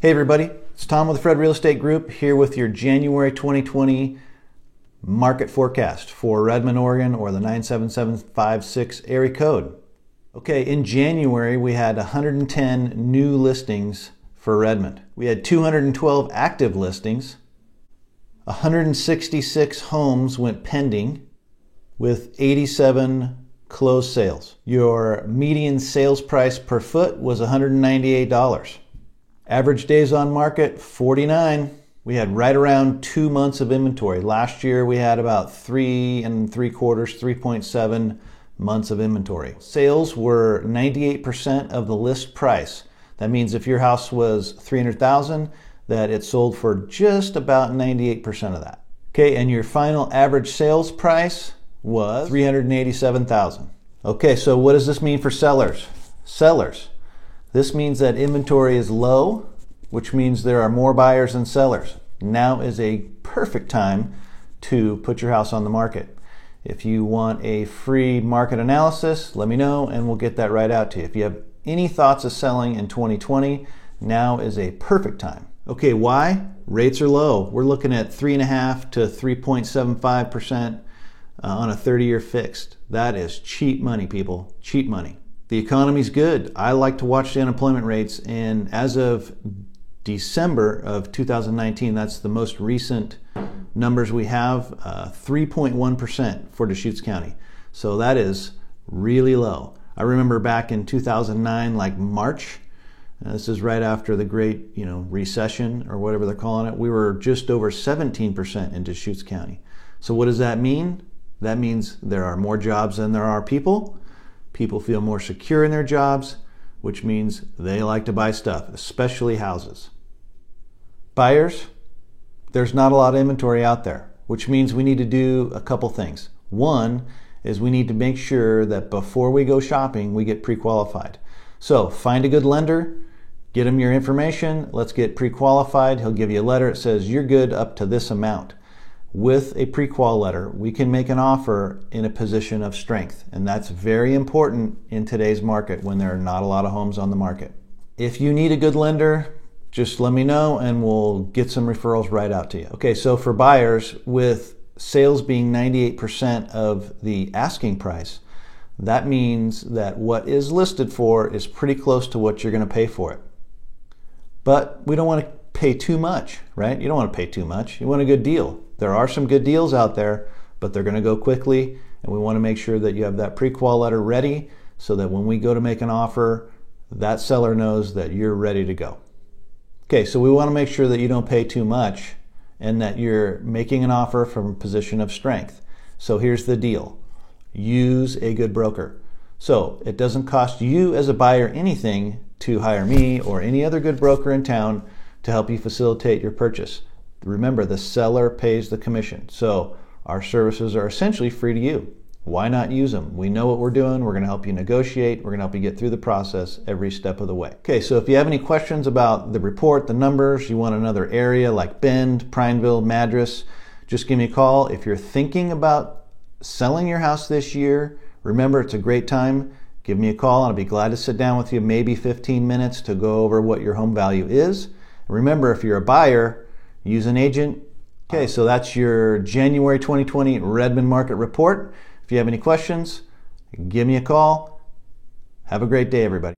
Hey everybody, it's Tom with the Fred Real Estate Group here with your January 2020 market forecast for Redmond, Oregon, or the 97756 area code. Okay, in January we had 110 new listings for Redmond. We had 212 active listings. 166 homes went pending with 87 closed sales. Your median sales price per foot was $198. Average days on market, 49. We had right around 2 months of inventory. Last year we had about 3.7 months of inventory. Sales were 98% of the list price. That means if your house was $300,000, that it sold for just about 98% of that. Okay, and your final average sales price was $387,000. Okay, so what does this mean for sellers? This means that inventory is low, which means there are more buyers than sellers. Now is a perfect time to put your house on the market. If you want a free market analysis, let me know and we'll get that right out to you. If you have any thoughts of selling in 2020, now is a perfect time. Okay, why? Rates are low. We're looking at 3.5 to 3.75% on a 30-year fixed. That is cheap money, people. Cheap money. The economy's good. I like to watch the unemployment rates, and as of December of 2019, that's the most recent numbers we have, 3.1% for Deschutes County. So that is really low. I remember back in 2009, like March, this is right after the great, recession or whatever they're calling it, we were just over 17% in Deschutes County. So what does that mean? That means there are more jobs than there are people. People feel more secure in their jobs, which means they like to buy stuff, especially houses. Buyers, there's not a lot of inventory out there, which means we need to do a couple things. One is we need to make sure that before we go shopping, we get pre-qualified. So find a good lender, get him your information, let's get pre-qualified. He'll give you a letter that says you're good up to this amount. With a pre-qual letter, we can make an offer in a position of strength, and that's very important in today's market when there are not a lot of homes on the market. If you need a good lender, just let me know and we'll get some referrals right out to you. Okay, so for buyers, with sales being 98% of the asking price, that means that what is listed for is pretty close to what you're going to pay for it. But we don't want to pay too much, right? You don't want to pay too much. You want a good deal. There are some good deals out there, but they're going to go quickly, and we want to make sure that you have that pre-qual letter ready so that when we go to make an offer, that seller knows that you're ready to go. Okay, so we want to make sure that you don't pay too much and that you're making an offer from a position of strength. So here's the deal. Use a good broker. So it doesn't cost you as a buyer anything to hire me or any other good broker in town to help you facilitate your purchase. Remember, the seller pays the commission. So our services are essentially free to you. Why not use them? We know what we're doing. We're going to help you negotiate. We're going to help you get through the process every step of the way. Okay, so if you have any questions about the report, the numbers, you want another area like Bend, Prineville, Madras, just give me a call. If you're thinking about selling your house this year, remember it's a great time. Give me a call and I'll be glad to sit down with you, maybe 15 minutes to go over what your home value is. Remember, if you're a buyer, use an agent. Okay, so that's your January 2020 Redmond Market Report. If you have any questions, give me a call. Have a great day, everybody.